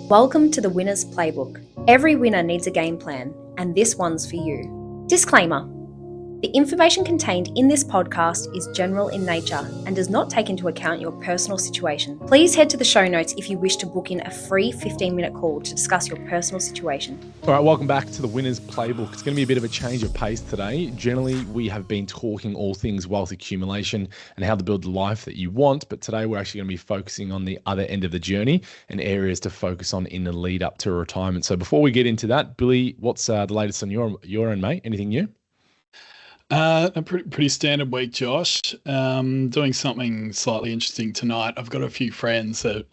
Welcome to the Winner's Playbook. Every winner needs a game plan, and this one's for you. Disclaimer. The information contained in this podcast is general in nature and does not take into account your personal situation. Please head to the show notes if you wish to book in a free 15-minute call to discuss your personal situation. All right, welcome back to the Winner's Playbook. It's going to be a bit of a change of pace today. Generally, we have been talking all things wealth accumulation and how to build the life that you want, but today we're actually going to be focusing on the other end of the journey and areas to focus on in the lead up to retirement. So before we get into that, Billy, what's the latest on your end, mate? Anything new? A pretty standard week, Josh. Doing something slightly interesting tonight. I've got a few friends that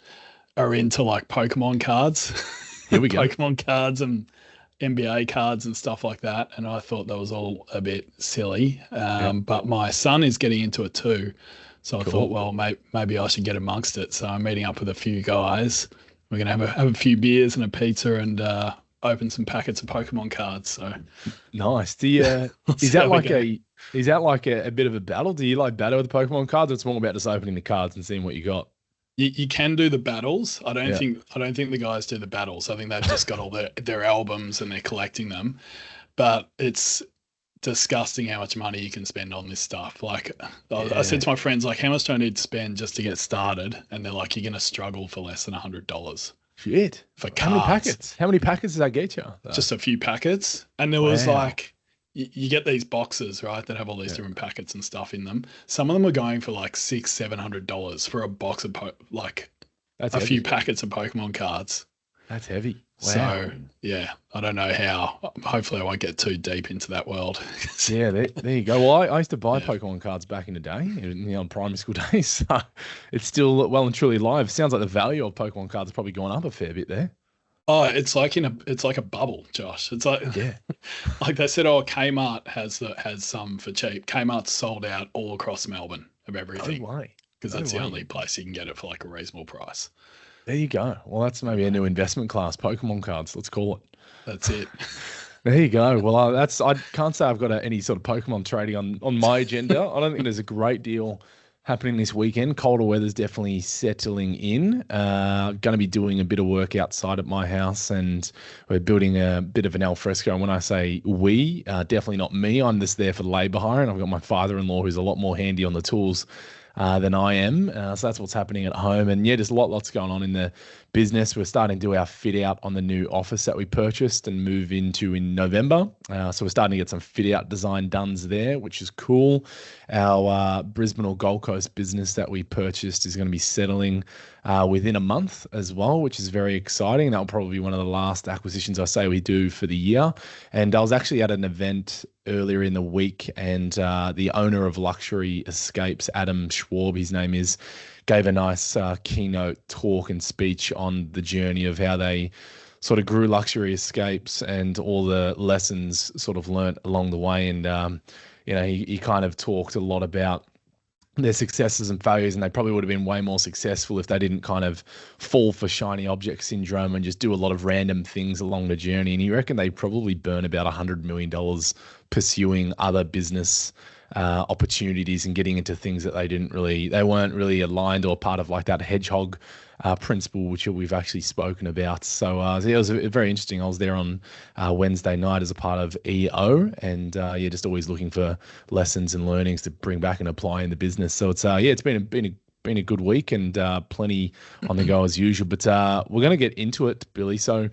are into like Pokemon cards. Here we go. Pokemon cards and NBA cards and stuff like that. And I thought that was all a bit silly. But my son is getting into it too. So I thought, well, maybe I should get amongst it. So I'm meeting up with a few guys. We're going to have a few beers and a pizza and open some packets of Pokemon cards. So nice. Is that like a bit of a battle? Do you like battle with the Pokemon cards, or it's more about just opening the cards and seeing what you got? You can do the battles. I don't think the guys do the battles. I think they've just got all their albums and they're collecting them. But it's disgusting how much money you can spend on this stuff. Like I said to my friends, like, how much do I need to spend just to get started? And they're like, you're going to struggle for less than $100. Shit. For cards. How many packets does that get you? Just a few packets. And there was like, you get these boxes, right, that have all these different packets and stuff in them. Some of them are going for like $600-$700 for a box of few packets of Pokemon cards. That's heavy. Wow. So yeah, I don't know how. Hopefully, I won't get too deep into that world. Yeah, there you go. Well, I used to buy Pokemon cards back in the day, on primary school days. So it's still well and truly live. Sounds like the value of Pokemon cards has probably gone up a fair bit there. Oh, it's like a bubble, Josh. It's like like they said. Oh, Kmart has some for cheap. Kmart's sold out all across Melbourne of everything. No way. Because that's the only place you can get it for like a reasonable price. There you go. Well, that's maybe a new investment class, Pokemon cards. Let's call it. That's it. There you go. Well, I can't say I've got any sort of Pokemon trading on my agenda. I don't think there's a great deal happening this weekend. Colder weather's definitely settling in. Going to be doing a bit of work outside at my house, and we're building a bit of an alfresco. And when I say we, definitely not me. I'm just there for the labour hire, and I've got my father-in-law who's a lot more handy on the tools than I am. So that's what's happening at home. And yeah, there's lots going on in the business. We're starting to do our fit out on the new office that we purchased and move into in November. So we're starting to get some fit out design done there, which is cool. Our Brisbane or Gold Coast business that we purchased is going to be settling within a month as well, which is very exciting. That'll probably be one of the last acquisitions I say we do for the year. And I was actually at an event earlier in the week, and the owner of Luxury Escapes, Adam Schwab, his name is, gave a nice keynote talk and speech on the journey of how they sort of grew Luxury Escapes and all the lessons sort of learnt along the way. And, he kind of talked a lot about their successes and failures, and they probably would have been way more successful if they didn't kind of fall for shiny object syndrome and just do a lot of random things along the journey. And you reckon they probably burn about $100 million pursuing other business opportunities and getting into things that they weren't really aligned or part of like that hedgehog principle, which we've actually spoken about. So it was very interesting. I was there on Wednesday night as a part of EO, and just always looking for lessons and learnings to bring back and apply in the business. So it's been a good week and plenty on the go as usual. But we're going to get into it, Billy. So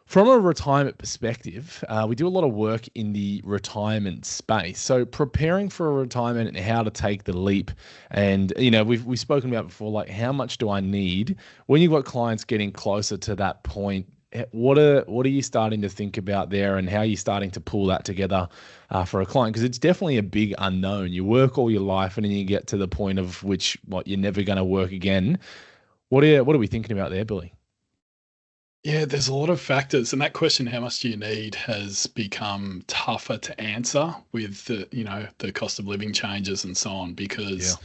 from a retirement perspective, we do a lot of work in the retirement space. So preparing for a retirement and how to take the leap. And, we've spoken about before, like how much do I need? When you've got clients getting closer to that point, what are you starting to think about there, and how are you starting to pull that together for a client? Because it's definitely a big unknown. You work all your life and then you get to the point of which you're never going to work again. What are we thinking about there, Billy? Yeah, there's a lot of factors, and that question, how much do you need, has become tougher to answer with the cost of living changes and so on, because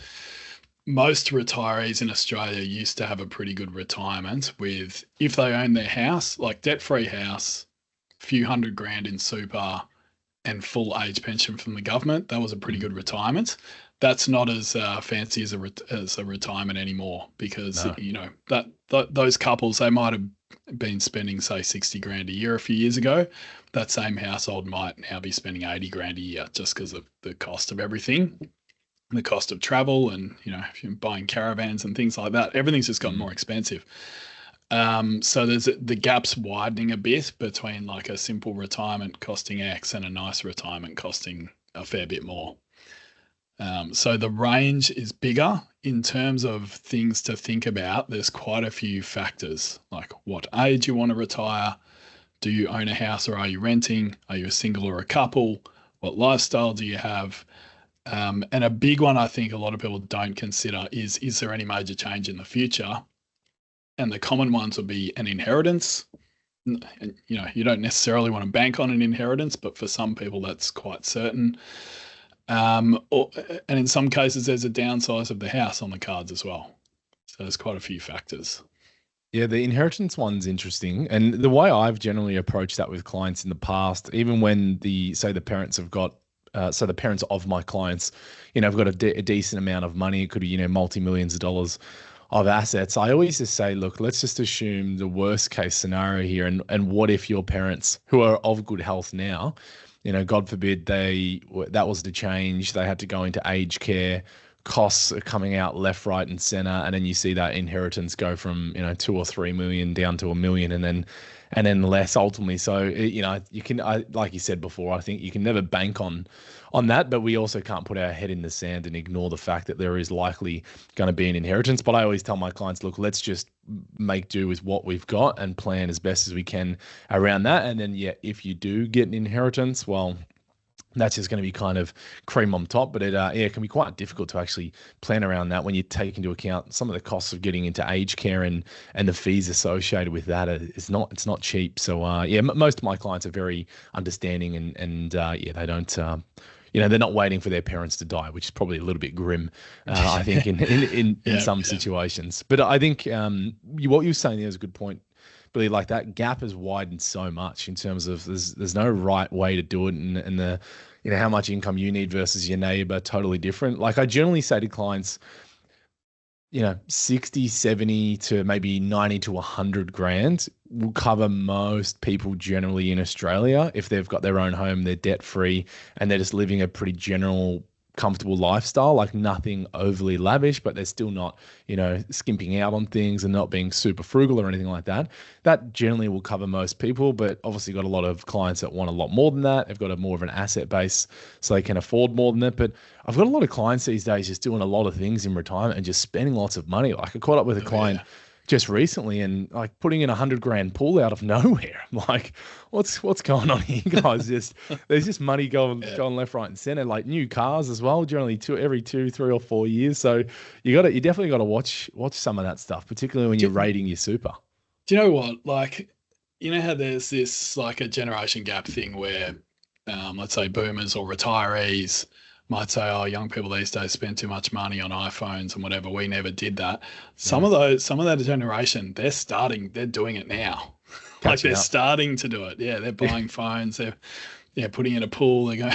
most retirees in Australia used to have a pretty good retirement with, if they own their house, like debt-free house, few $100,000 in super and full age pension from the government, that was a pretty good retirement. That's not as fancy as a retirement anymore, because those couples, they might have been spending, say, 60 grand a year a few years ago, that same household might now be spending 80 grand a year just because of the cost of everything, the cost of travel, and, if you're buying caravans and things like that, everything's just gotten more expensive. So the gap's widening a bit between like a simple retirement costing X and a nice retirement costing a fair bit more. So the range is bigger in terms of things to think about. There's quite a few factors, like what age you want to retire. Do you own a house or are you renting? Are you a single or a couple? What lifestyle do you have? And a big one I think a lot of people don't consider is there any major change in the future? And the common ones would be an inheritance. And, you don't necessarily want to bank on an inheritance, but for some people that's quite certain. And in some cases, there's a downsize of the house on the cards as well. So there's quite a few factors. Yeah, the inheritance one's interesting. And the way I've generally approached that with clients in the past, even when the parents have got, so the parents of my clients, have got a decent amount of money, it could be, multi-millions of dollars of assets, I always just say, look, let's just assume the worst case scenario here. And what if your parents, who are of good health now, God forbid that was to change, they had to go into aged care, costs are coming out left, right, and center, and then you see that inheritance go from 2 or 3 million down to $1 million, and then less ultimately. So you can, like you said before, I think you can never bank on that, but we also can't put our head in the sand and ignore the fact that there is likely going to be an inheritance. But I always tell my clients, look, let's just make do with what we've got and plan as best as we can around that. And then, if you do get an inheritance, well, that's just going to be kind of cream on top, but it can be quite difficult to actually plan around that when you take into account some of the costs of getting into aged care and the fees associated with that. It's not cheap. So most of my clients are very understanding and they don't. They're not waiting for their parents to die, which is probably a little bit grim, I think, in some situations. But I think what you were saying there is a good point. Really, like that gap has widened so much in terms of there's no right way to do it, and the how much income you need versus your neighbor, totally different. Like I generally say to clients, 60, 70 to maybe 90 to 100 grand will cover most people generally in Australia if they've got their own home, they're debt free, and they're just living a pretty general comfortable lifestyle, like nothing overly lavish, but they're still not, skimping out on things and not being super frugal or anything like that. That generally will cover most people, but obviously got a lot of clients that want a lot more than that. They've got a more of an asset base, so they can afford more than that. But I've got a lot of clients these days just doing a lot of things in retirement and just spending lots of money. Like I caught up with a client just recently and like putting in $100 grand pool out of nowhere. I'm like, what's going on here, guys? There's just money going left, right, and center. Like new cars as well, generally every 2, 3, or 4 years. So you definitely got to watch some of that stuff, particularly when you're rating your super. Do you know what? Like, how there's this like a generation gap thing where, let's say boomers or retirees might say, oh, young people these days spend too much money on iPhones and whatever. We never did that. Some of that generation, they're doing it now. Like they're starting to do it. Yeah, they're buying phones. They're putting in a pool. They go,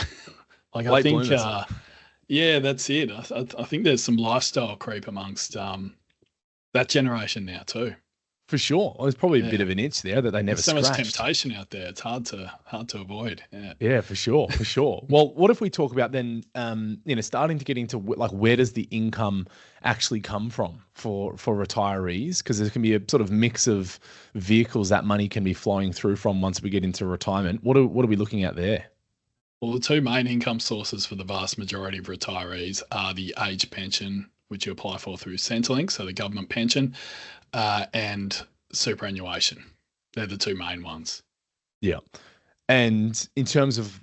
like I think, that's it. I think there's some lifestyle creep amongst that generation now too. For sure. There's probably a bit of an itch there that they never scratched. There's so much temptation out there. It's hard to avoid. Yeah, for sure. Well, what if we talk about then, starting to get into like where does the income actually come from for retirees? Because there can be a sort of mix of vehicles that money can be flowing through from once we get into retirement. What are we looking at there? Well, the two main income sources for the vast majority of retirees are the age pension, which you apply for through Centrelink, so the government pension, and superannuation. They're the two main ones. Yeah. And in terms of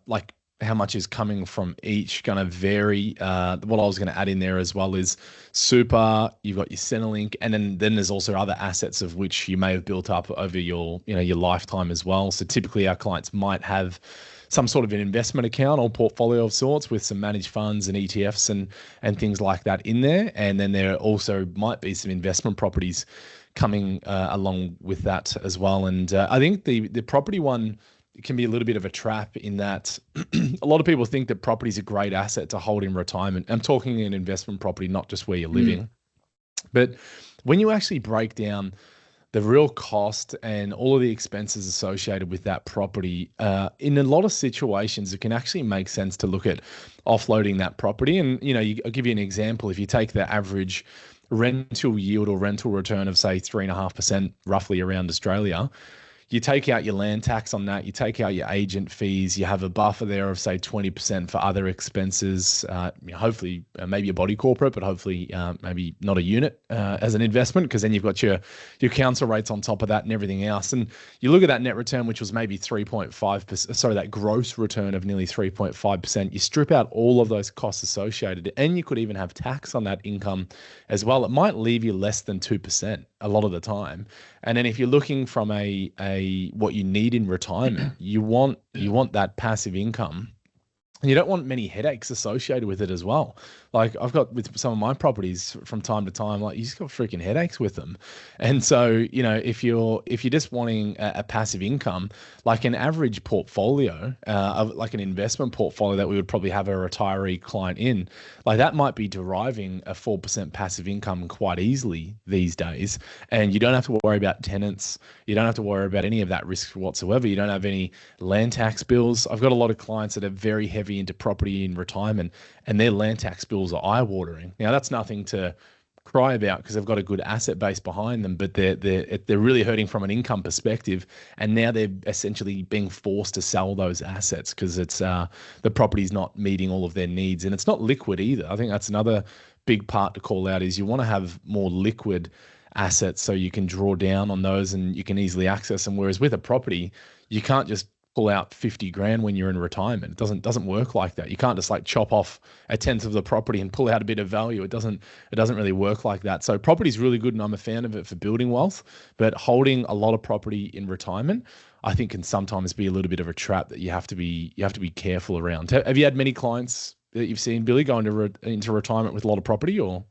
like how much is coming from each, going to vary. What I was going to add in there as well is super, you've got your Centrelink, and then there's also other assets of which you may have built up over your lifetime as well. So typically our clients might have some sort of an investment account or portfolio of sorts with some managed funds and ETFs and things like that in there. And then there also might be some investment properties coming along with that as well. And I think the property one can be a little bit of a trap in that a lot of people think that property is a great asset to hold in retirement. I'm talking an investment property, not just where you're living. But when you actually break down the real cost and all of the expenses associated with that property, in a lot of situations, it can actually make sense to look at offloading that property. And, I'll give you an example. If you take the average rental yield or rental return of, say, 3.5% roughly around Australia, you take out your land tax on that, you take out your agent fees, you have a buffer there of, say, 20% for other expenses, hopefully maybe a body corporate, but hopefully maybe not a unit as an investment, because then you've got your council rates on top of that and everything else. And you look at that net return, which was maybe 3.5%, sorry, that gross return of nearly 3.5%. You strip out all of those costs associated, and you could even have tax on that income as well. It might leave you less than 2% a lot of the time. And then if you're looking from a what you need in retirement, you want that passive income. And you don't want many headaches associated with it as well. Like I've got with some of my properties from time to time, like you just got freaking headaches with them. And so, if you're just wanting a passive income, like an average portfolio, of like an investment portfolio that we would probably have a retiree client in, like that might be deriving a 4% passive income quite easily these days. And you don't have to worry about tenants. You don't have to worry about any of that risk whatsoever. You don't have any land tax bills. I've got a lot of clients that are very heavy into property in retirement, and their land tax bills are eye-watering. Now, that's nothing to cry about because they've got a good asset base behind them, but they're really hurting from an income perspective, and now they're essentially being forced to sell those assets because it's the property's not meeting all of their needs, and it's not liquid either. I think that's another big part to call out is you want to have more liquid assets so you can draw down on those and you can easily access them. Whereas with a property, you can't just pull out 50 grand when you're in retirement. It doesn't work like that. You can't just like chop off a tenth of the property and pull out a bit of value. It doesn't really work like that. So property is really good, and I'm a fan of it for building wealth, but holding a lot of property in retirement, I think, can sometimes be a little bit of a trap that you have to be careful around. Have you had many clients that you've seen, Billy, go into retirement with a lot of property? Or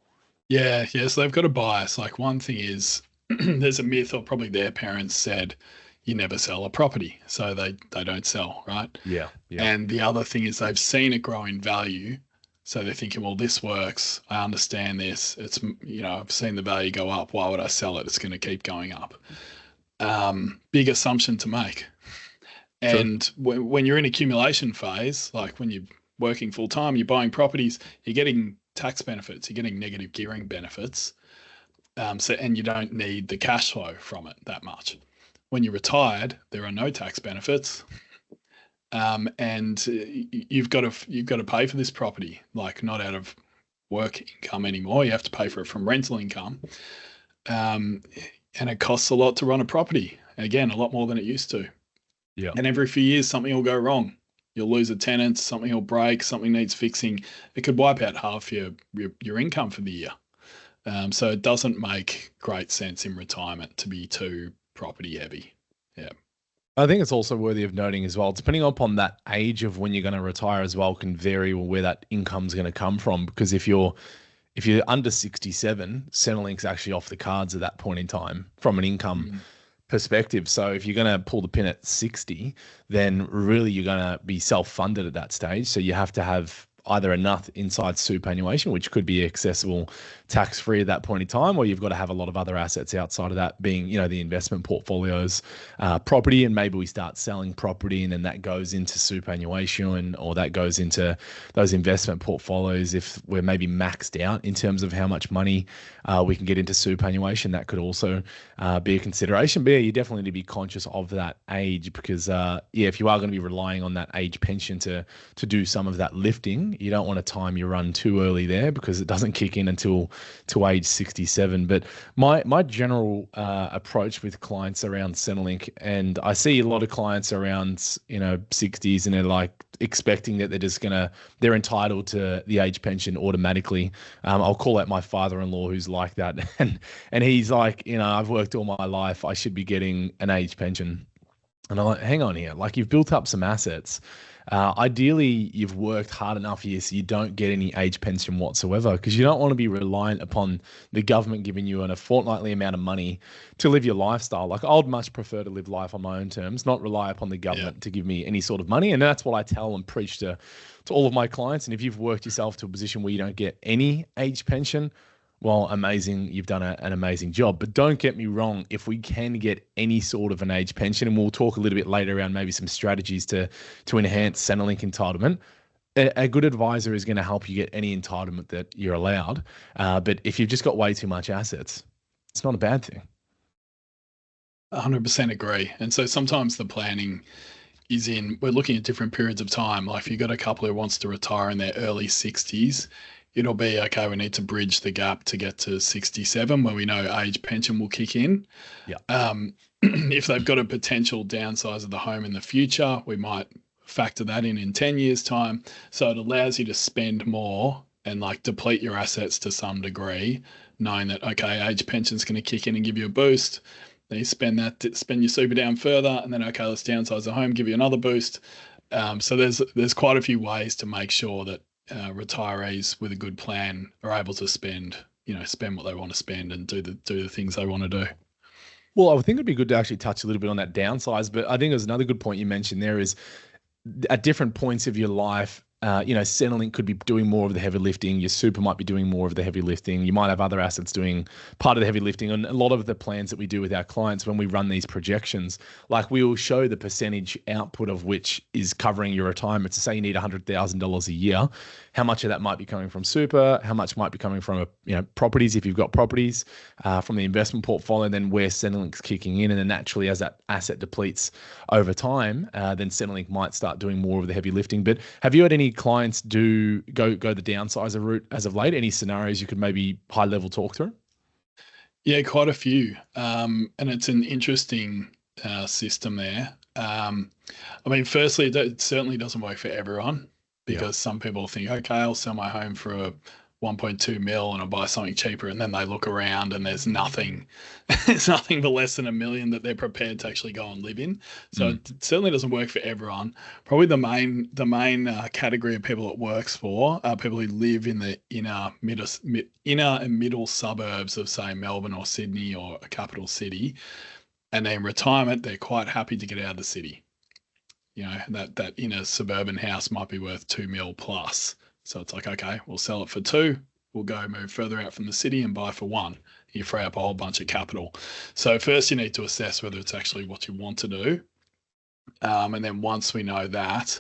So they've got a bias. Like one thing is there's a myth, or probably their parents said, you never sell a property, so they don't sell, right? Yeah. And the other thing is they've seen it grow in value, so they're thinking, well, this works. I understand this. It's, I've seen the value go up. Why would I sell it? It's going to keep going up. Big assumption to make. And when you're in accumulation phase, like when you're working full time, you're buying properties, you're getting tax benefits, you're getting negative gearing benefits, and you don't need the cash flow from it that much. When you're retired, there are no tax benefits, and you've got to pay for this property, like not out of work income anymore. You have to pay for it from rental income, and it costs a lot to run a property. Again, a lot more than it used to. Yeah. And every few years, something will go wrong. You'll lose a tenant, something will break, something needs fixing. It could wipe out half your income for the year. So it doesn't make great sense in retirement to be too property heavy. Yeah. I think it's also worthy of noting as well, depending upon that age of when you're going to retire as well, can vary where that income's going to come from. Because if you're under 67, Centrelink's actually off the cards at that point in time from an income perspective. So if you're going to pull the pin at 60, then really you're going to be self-funded at that stage. So you have to have either enough inside superannuation, which could be accessible tax-free at that point in time, or you've got to have a lot of other assets outside of that, being, the investment portfolios, property, and maybe we start selling property and then that goes into superannuation, or that goes into those investment portfolios. If we're maybe maxed out in terms of how much money we can get into superannuation, that could also be a consideration. But yeah, you definitely need to be conscious of that age, because if you are going to be relying on that age pension to do some of that lifting, you don't want to time your run too early there, because it doesn't kick in until to age 67. But my general approach with clients around Centrelink, and I see a lot of clients around 60s, and they're like expecting that they're entitled to the age pension automatically. I'll call out my father-in-law who's like that, and he's like, I've worked all my life, I should be getting an age pension. And I'm like, hang on here, like you've built up some assets. Ideally, you've worked hard enough here so you don't get any age pension whatsoever, because you don't want to be reliant upon the government giving you a fortnightly amount of money to live your lifestyle. Like I'd much prefer to live life on my own terms, not rely upon the government to give me any sort of money. And that's what I tell and preach to all of my clients. And if you've worked yourself to a position where you don't get any age pension, Well, amazing. You've done an amazing job. But don't get me wrong, if we can get any sort of an age pension, and we'll talk a little bit later around maybe some strategies to enhance Centrelink entitlement, a good advisor is going to help you get any entitlement that you're allowed. But if you've just got way too much assets, it's not a bad thing. 100% agree. And so sometimes the planning we're looking at different periods of time. Like if you've got a couple who wants to retire in their early 60s, it'll be, okay, we need to bridge the gap to get to 67 where we know age pension will kick in. Yeah. If they've got a potential downsize of the home in the future, we might factor that in 10 years time. So it allows you to spend more and like deplete your assets to some degree, knowing that, okay, age pension's going to kick in and give you a boost. Then you spend your super down further, and then, okay, let's downsize the home, give you another boost. So there's quite a few ways to make sure that retirees with a good plan are able to spend what they want to spend and do the things they want to do. Well, I think it'd be good to actually touch a little bit on that downsize, but I think there's another good point you mentioned there is at different points of your life, Centrelink could be doing more of the heavy lifting. Your super might be doing more of the heavy lifting. You might have other assets doing part of the heavy lifting. And a lot of the plans that we do with our clients when we run these projections, like we will show the percentage output of which is covering your retirement. So say you need $100,000 a year, how much of that might be coming from super, how much might be coming from properties if you've got properties, from the investment portfolio, then where Centrelink's kicking in. And then naturally as that asset depletes over time, then Centrelink might start doing more of the heavy lifting. But have you had any clients go the downsizer route as of late? Any scenarios you could maybe high level talk through? Yeah, quite a few. And it's an interesting system there. Firstly, it certainly doesn't work for everyone because some people think, okay, I'll sell my home for a 1.2 mil and I'll buy something cheaper. And then they look around and there's nothing for less than $1 million that they're prepared to actually go and live in. So it certainly doesn't work for everyone. Probably the main category of people it works for are people who live in the inner and middle suburbs of, say, Melbourne or Sydney or a capital city. And then in retirement, they're quite happy to get out of the city. That inner suburban house might be worth 2 mil plus. So it's like, okay, we'll sell it for 2. We'll go move further out from the city and buy for 1. You free up a whole bunch of capital. So first you need to assess whether it's actually what you want to do. And then once we know that,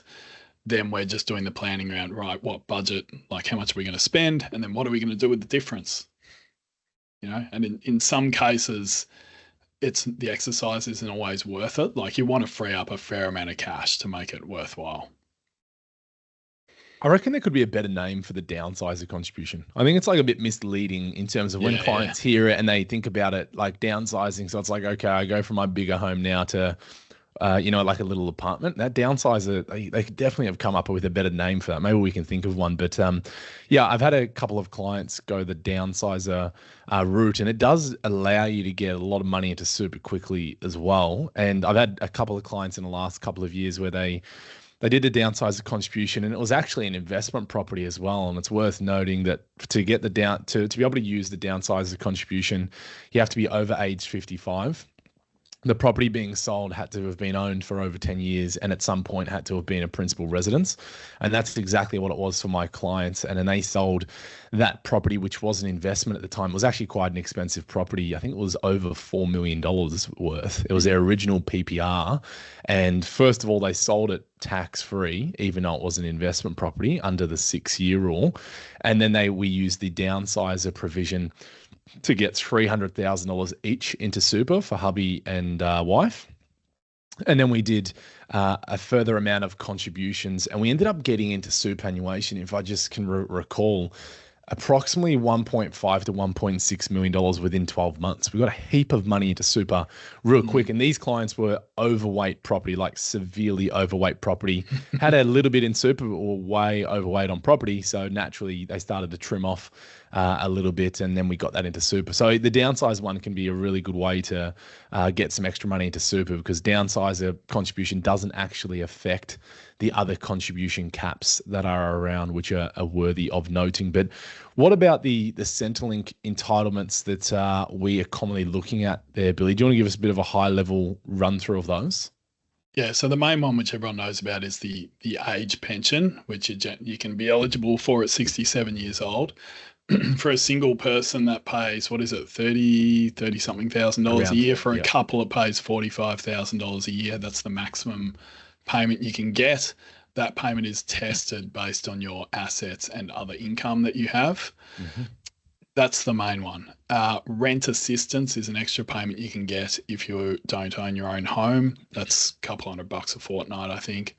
then we're just doing the planning around, right, what budget, like how much are we going to spend? And then what are we going to do with the difference? And in some cases, the exercise isn't always worth it. Like you want to free up a fair amount of cash to make it worthwhile. I reckon there could be a better name for the downsizer contribution. I think it's like a bit misleading in terms of when clients hear it and they think about it like downsizing. So it's like, okay, I go from my bigger home now to, like a little apartment. That downsizer, they could definitely have come up with a better name for that. Maybe we can think of one. But I've had a couple of clients go the downsizer route, and it does allow you to get a lot of money into super quickly as well. And I've had a couple of clients in the last couple of years where they did the downsizer contribution, and it was actually an investment property as well. And it's worth noting that to get to be able to use the downsizer contribution, you have to be over age 55. The property being sold had to have been owned for over 10 years and at some point had to have been a principal residence. And that's exactly what it was for my clients. And then they sold that property, which was an investment at the time. It was actually quite an expensive property. I think it was over $4 million worth. It was their original PPR. And first of all, they sold it tax-free, even though it was an investment property under the 6-year rule. And then we used the downsizer provision to get $300,000 each into super for hubby and wife. And then we did a further amount of contributions, and we ended up getting into superannuation, if I just can recall, approximately $1.5 to $1.6 million within 12 months. We got a heap of money into super real quick. And these clients were overweight property, like severely overweight property, had a little bit in super, but were way overweight on property. So naturally they started to trim off a little bit, and then we got that into super. So the downsize one can be a really good way to get some extra money into super, because downsizer contribution doesn't actually affect the other contribution caps that are around, which are worthy of noting. But what about the Centrelink entitlements that we are commonly looking at there, Billy? Do you want to give us a bit of a high level run through of those? Yeah, so the main one which everyone knows about is the age pension, which you can be eligible for at 67 years old. for a single person that pays, what is it, 30 something thousand dollars a year. For a couple, it pays $45,000 a year. That's the maximum payment you can get. That payment is tested based on your assets and other income that you have. Mm-hmm. That's the main one. Rent assistance is an extra payment you can get if you don't own your own home. That's a couple $100 a fortnight, I think.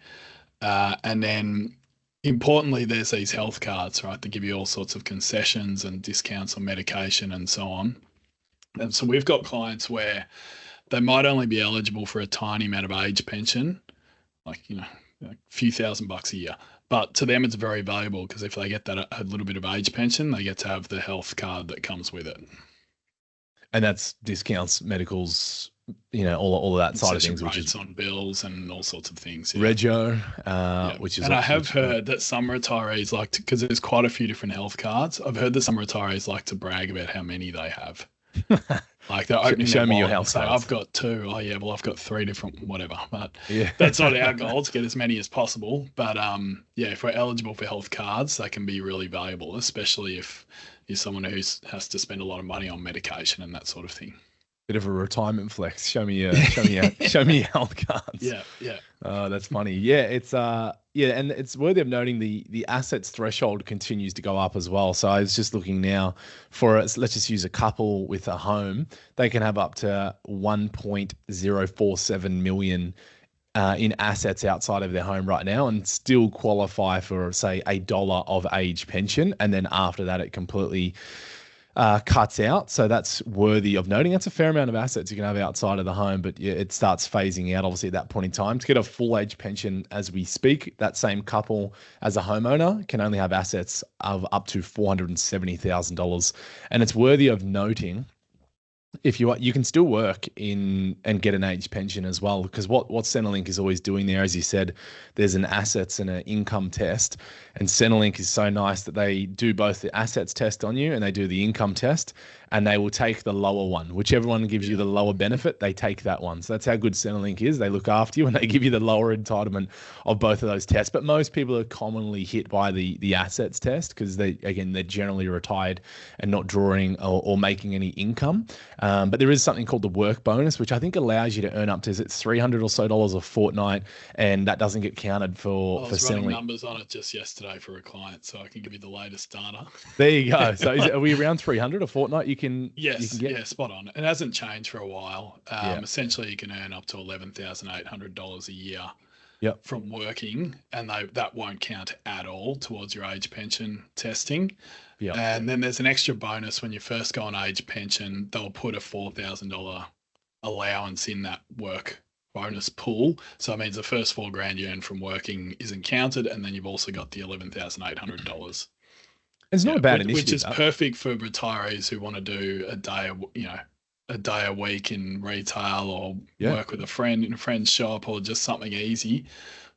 And then importantly, there's these health cards, right? They give you all sorts of concessions and discounts on medication and so on. And so we've got clients where they might only be eligible for a tiny amount of age pension, like, a few $1,000s a year. But to them, it's very valuable because if they get that a little bit of age pension, they get to have the health card that comes with it. And that's discounts, medicals, all of that side of things, which is on bills and all sorts of things. Yeah. Regio, which is. And I have heard that some retirees like to, because there's quite a few different health cards. I've heard that some retirees like to brag about how many they have. Like they're opening Show me your health cards. I've got 2. Oh yeah, well I've got 3 different whatever. But that's not our goal, to get as many as possible. But if we're eligible for health cards, they can be really valuable, especially if you're someone who has to spend a lot of money on medication and that sort of thing. Bit of a retirement flex. Show me your health cards. Yeah. That's funny. Yeah, it's and it's worthy of noting the assets threshold continues to go up as well. So I was just looking now for let's just use a couple with a home. They can have up to 1.047 million in assets outside of their home right now and still qualify for, say, $1 of age pension. And then after that, it completely cuts out. So that's worthy of noting. That's a fair amount of assets you can have outside of the home, but it starts phasing out obviously at that point in time. To get a full age pension as we speak, that same couple as a homeowner can only have assets of up to $470,000. And it's worthy of noting, if you can still work in and get an age pension as well, because what Centrelink is always doing there, as you said, there's an assets and an income test, and Centrelink is so nice that they do both the assets test on you and they do the income test, and they will take the lower one. Whichever one gives you the lower benefit, they take that one. So that's how good Centrelink is. They look after you and they give you the lower entitlement of both of those tests. But most people are commonly hit by the assets test because they're generally retired and not drawing or making any income. But there is something called the work bonus, which I think allows you to earn up to $300 or so a fortnight, and that doesn't get counted for I was Centrelink. running numbers on it just yesterday for a client, so I can give you the latest data. There you go. So are we around 300 a fortnight? Yes, spot on. It hasn't changed for a while. Essentially, you can earn up to $11,800 a year from working, and that won't count at all towards your age pension testing. Yep. And then there's an extra bonus when you first go on age pension. They'll put a $4,000 allowance in that work bonus pool. So it means the first $4,000 you earn from working isn't counted, and then you've also got the $11,800. It's not a bad initiative, which is perfect for retirees who want to do a day a week in retail or work with a friend in a friend's shop or just something easy.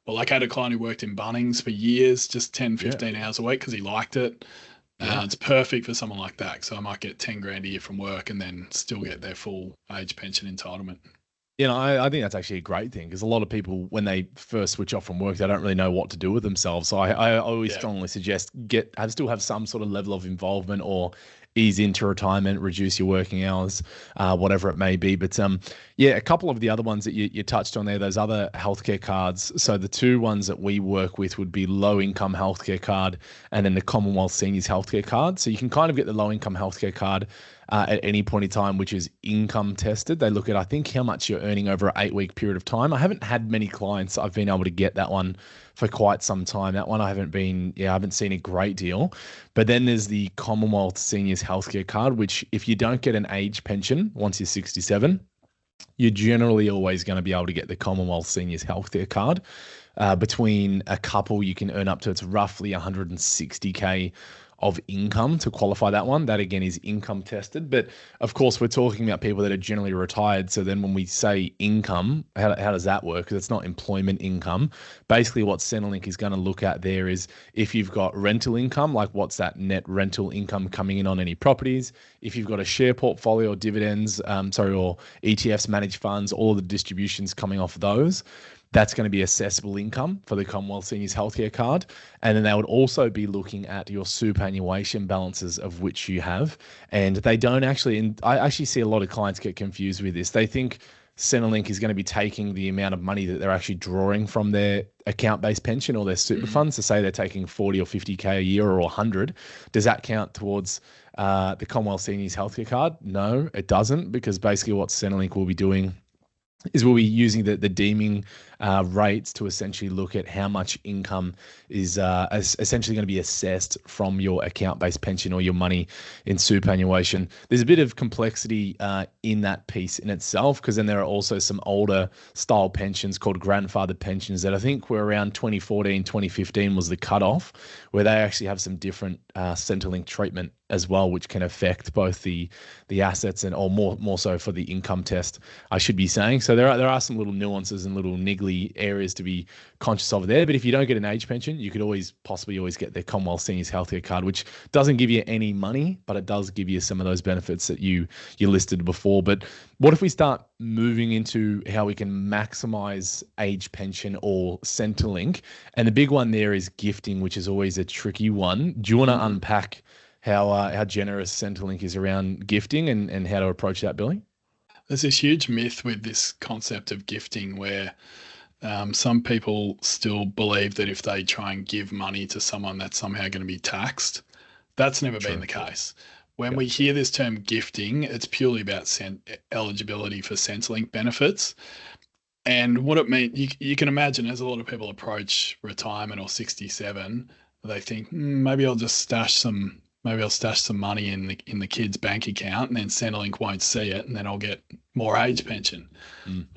Well, like I had a client who worked in Bunnings for years, just 10, 15 hours a week because he liked it. It's perfect for someone like that. So I might get $10,000 a year from work and then still get their full age pension entitlement. I think that's actually a great thing because a lot of people, when they first switch off from work, they don't really know what to do with themselves. So I always strongly suggest still have some sort of level of involvement or ease into retirement, reduce your working hours, whatever it may be. But a couple of the other ones that you touched on there, those other healthcare cards. So the two ones that we work with would be low income healthcare card and then the Commonwealth Seniors Healthcare Card. So you can kind of get the low income healthcare card at any point in time, which is income tested. They look at, I think, how much you're earning over an 8-week period of time. I haven't had many clients I've been able to get that one for quite some time. That one I haven't seen a great deal. But then there's the Commonwealth Seniors Healthcare Card, which if you don't get an age pension once you're 67, you're generally always going to be able to get the Commonwealth Seniors Healthcare Card. Between a couple, you can earn up to, it's roughly $160K of income to qualify that one. That again is income tested. But of course, we're talking about people that are generally retired. So then when we say income, how does that work? Because it's not employment income. Basically what Centrelink is going to look at there is if you've got rental income, like what's that net rental income coming in on any properties. If you've got a share portfolio or dividends, or ETFs, managed funds, all of the distributions coming off those. that's going to be assessable income for the Commonwealth Seniors Healthcare Card. And then they would also be looking at your superannuation balances of which you have. And they don't actually, and I actually see a lot of clients get confused with this. They think Centrelink is going to be taking the amount of money that they're actually drawing from their account-based pension or their super funds. To say they're taking 40 or 50K a year or 100. Does that count towards the Commonwealth Seniors Healthcare Card? No, it doesn't, because basically what Centrelink will be doing is we'll be using the deeming rates to essentially look at how much income is essentially going to be assessed from your account-based pension or your money in superannuation. There's a bit of complexity in that piece in itself, because then there are also some older style pensions called grandfather pensions that I think were around 2014, 2015 was the cutoff, where they actually have some different Centrelink treatment as well, which can affect both the assets and, or more so for the income test, I should be saying. So there are some little nuances and little niggly areas to be conscious of there. But if you don't get an age pension, you could possibly always get the Commonwealth Seniors Healthcare Card, which doesn't give you any money, but it does give you some of those benefits that you listed before. But what if we start moving into how we can maximize age pension or Centrelink? And the big one there is gifting, which is always a tricky one. Do you want to unpack how generous Centrelink is around gifting and how to approach that, Billy? There's this huge myth with this concept of gifting where some people still believe that if they try and give money to someone, that's somehow going to be taxed. That's never been the case. When we hear this term gifting, it's purely about eligibility for Centrelink benefits. And what it means, you can imagine, as a lot of people approach retirement or 67, they think, maybe I'll stash some money in the kid's bank account, and then Centrelink won't see it, and then I'll get more age pension.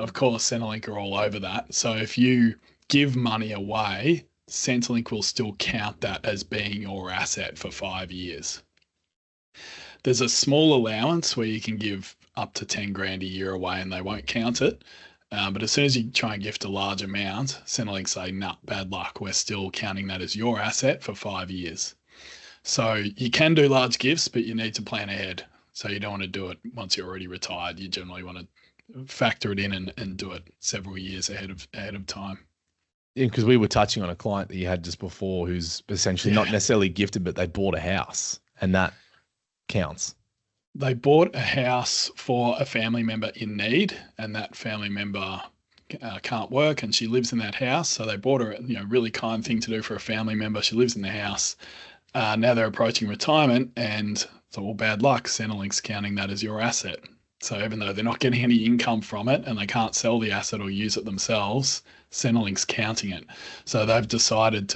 Of course, Centrelink are all over that. So if you give money away, Centrelink will still count that as being your asset for 5 years. There's a small allowance where you can give up to 10 grand a year away and they won't count it. But as soon as you try and gift a large amount, Centrelink say, nah, bad luck. We're still counting that as your asset for 5 years. So you can do large gifts, but you need to plan ahead. So you don't want to do it once you're already retired. You generally want to factor it in and do it several years ahead of time. Yeah, because we were touching on a client that you had just before who's essentially not necessarily gifted, but they bought a house, and that counts. They bought a house for a family member in need, and that family member can't work, and she lives in that house. So they bought her, really kind thing to do for a family member. She lives in the house. Now they're approaching retirement, and so, well, bad luck. Centrelink's counting that as your asset. So even though they're not getting any income from it and they can't sell the asset or use it themselves, Centrelink's counting it. So they've decided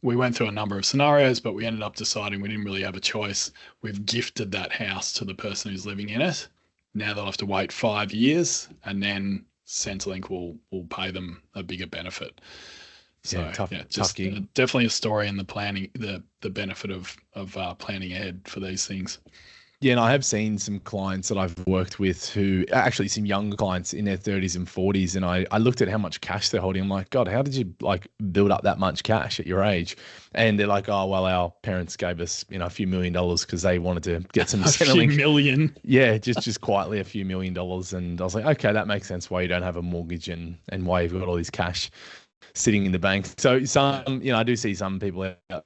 we went through a number of scenarios, but we ended up deciding we didn't really have a choice. We've gifted that house to the person who's living in it. Now they'll have to wait 5 years, and then Centrelink will pay them a bigger benefit. So tough gig. Definitely a story in the planning, the benefit of planning ahead for these things. Yeah, and I have seen some clients that I've worked with who actually some younger clients in their 30s and 40s, and I looked at how much cash they're holding. I'm like, God, how did you build up that much cash at your age? And they're like, oh, well, our parents gave us a few $1 million because they wanted to get some Centrelink. Few million. Yeah, just quietly a few $1 million. And I was like, okay, that makes sense why you don't have a mortgage and why you've got all this cash sitting in the bank. So I do see some people out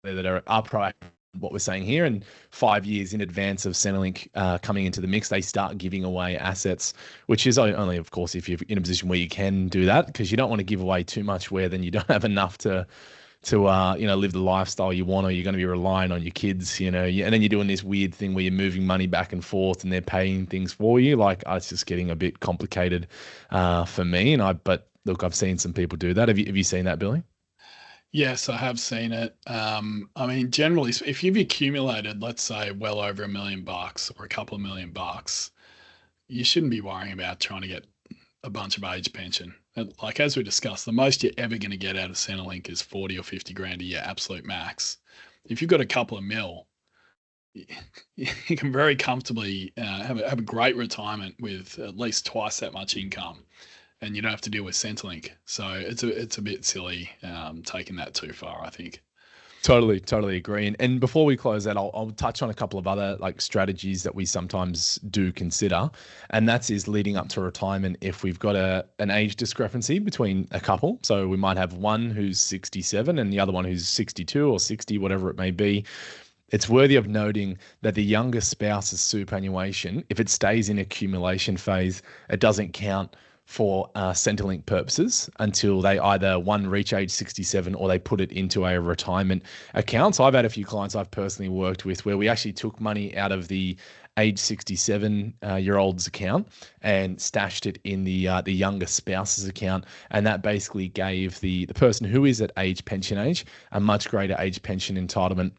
there that are proactive. What we're saying here, and 5 years in advance of Centrelink coming into the mix, they start giving away assets, which is only, of course, if you're in a position where you can do that, because you don't want to give away too much where then you don't have enough to live the lifestyle you want, or you're going to be relying on your kids, and then you're doing this weird thing where you're moving money back and forth and they're paying things for you. It's just getting a bit complicated for me. But look, I've seen some people do that. Have you seen that, Billy? Yes, I have seen it. Generally, if you've accumulated, let's say, well over $1 million or a couple of $1 million, you shouldn't be worrying about trying to get a bunch of age pension. Like, as we discussed, the most you're ever going to get out of Centrelink is 40 or 50 grand a year, absolute max. If you've got a couple of mil, you can very comfortably have a great retirement with at least twice that much income. And you don't have to deal with Centrelink. So it's a bit silly taking that too far, I think. Totally agree. And before we close that, I'll touch on a couple of other like strategies that we sometimes do consider, and that's is leading up to retirement. If we've got an age discrepancy between a couple, so we might have one who's 67 and the other one who's 62 or 60, whatever it may be. It's worthy of noting that the younger spouse's superannuation, if it stays in accumulation phase, it doesn't count for Centrelink purposes until they either reach age 67 or they put it into a retirement account. So I've had a few clients I've personally worked with where we actually took money out of the age 67 year old's account and stashed it in the younger spouse's account, and that basically gave the person who is at pension age a much greater age pension entitlement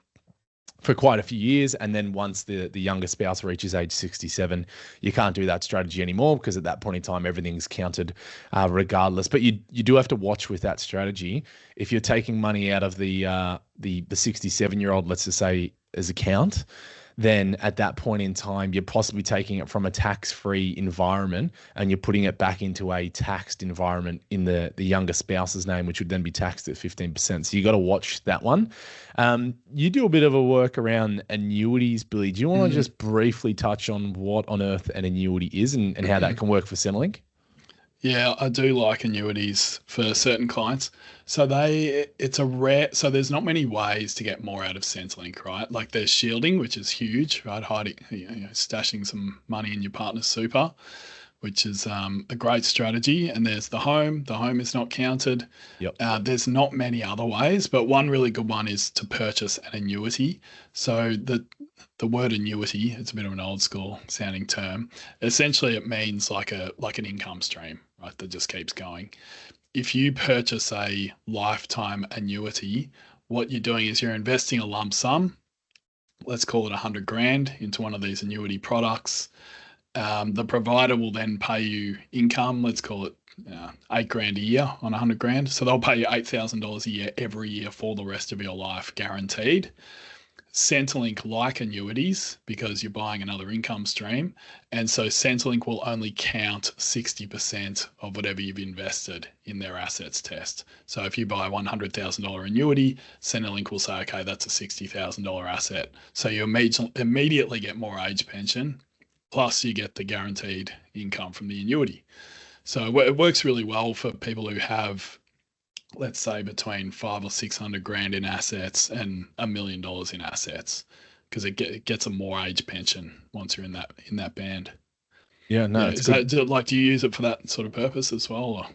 for quite a few years. And then once the younger spouse reaches age 67, you can't do that strategy anymore, because at that point in time, everything's counted regardless. But you do have to watch with that strategy. If you're taking money out of the 67-year-old, let's just say, as account, then at that point in time, you're possibly taking it from a tax-free environment and you're putting it back into a taxed environment in the younger spouse's name, which would then be taxed at 15%. So you got to watch that one. You do a bit of a work around annuities, Billy. Do you want to just briefly touch on what on earth an annuity is and how that can work for Centrelink? Yeah, I do like annuities for certain clients. So so there's not many ways to get more out of Centrelink, right? Like there's shielding, which is huge, right? Hiding, stashing some money in your partner's super, which is a great strategy. And there's the home. The home is not counted. Yep. There's not many other ways, but one really good one is to purchase an annuity. So the word annuity, it's a bit of an old school sounding term. Essentially, it means like an income stream, right? That just keeps going. If you purchase a lifetime annuity, what you're doing is you're investing a lump sum, let's call it 100 grand, into one of these annuity products. The provider will then pay you income, let's call it 8 grand a year on 100 grand. So they'll pay you $8,000 a year every year for the rest of your life, guaranteed. Centrelink like annuities because you're buying another income stream. And so Centrelink will only count 60% of whatever you've invested in their assets test. So if you buy a $100,000 annuity, Centrelink will say, okay, that's a $60,000 asset. So you immediately get more age pension, plus you get the guaranteed income from the annuity. So it works really well for people who have, let's say, between 500 or 600 grand in assets and $1 million in assets, because it gets a more age pension once you're in that band. Yeah, no. Yeah, do you use it for that sort of purpose as well? Or?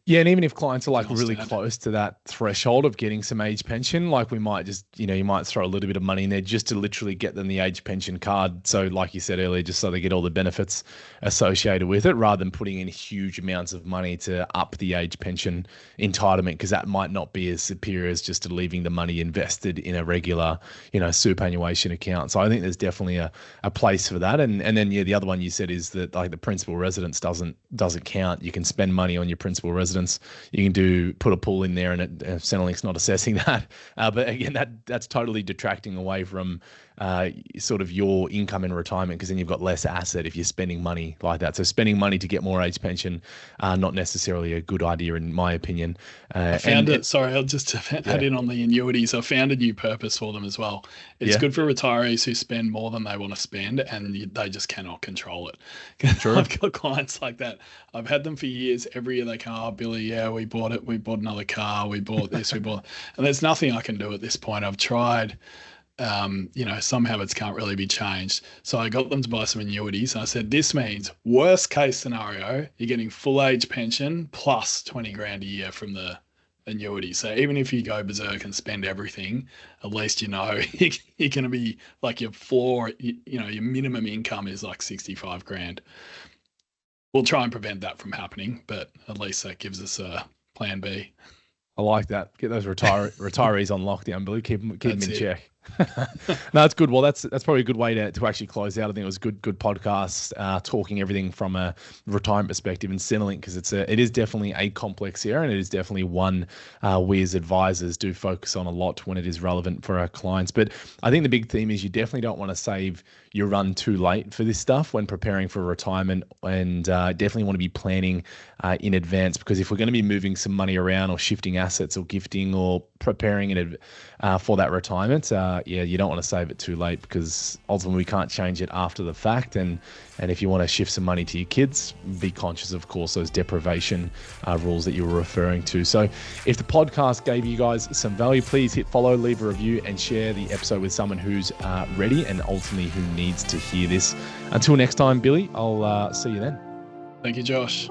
Yeah, and even if clients are like really close to that threshold of getting some age pension, like we might just, you might throw a little bit of money in there just to literally get them the age pension card. So like you said earlier, just so they get all the benefits associated with it, rather than putting in huge amounts of money to up the age pension entitlement, because that might not be as superior as just leaving the money invested in a regular, superannuation account. So I think there's definitely a place for that. And then, the other one you said is that like the principal residence doesn't count. You can spend money on your principal residence. You can put a pool in there, and Centrelink's not assessing that. But again, that's totally detracting away from sort of your income in retirement, because then you've got less asset if you're spending money like that. So spending money to get more age pension, not necessarily a good idea in my opinion. I found it. Sorry, I'll just add in on the annuities. I found a new purpose for them as well. It's good for retirees who spend more than they want to spend, and they just cannot control it. True. I've got clients like that. I've had them for years. Every year they come, oh, Billy, yeah, we bought it. We bought another car. We bought this. And there's nothing I can do at this point. I've tried. Some habits can't really be changed. So I got them to buy some annuities. And I said, this means worst case scenario, you're getting full age pension plus 20 grand a year from the annuity. So even if you go berserk and spend everything, at least you're going to be like your floor, your minimum income is like 65 grand. We'll try and prevent that from happening, but at least that gives us a plan B. I like that. Get those retirees on lockdown, Billy. Keep them in check. No, that's good. Well, that's probably a good way to actually close out. I think it was a good podcast, talking everything from a retirement perspective in Centrelink, because it is definitely a complex area, and it is definitely one we as advisors do focus on a lot when it is relevant for our clients. But I think the big theme is you definitely don't want to save your run too late for this stuff when preparing for retirement, and definitely want to be planning in advance, because if we're going to be moving some money around or shifting assets or gifting or preparing for that retirement, you don't want to save it too late, because ultimately we can't change it after the fact. And if you want to shift some money to your kids, be conscious, of course, those deprivation rules that you were referring to. So if the podcast gave you guys some value, please hit follow, leave a review, and share the episode with someone who's ready and ultimately who needs to hear this. Until next time, Billy, I'll see you then. Thank you, Josh.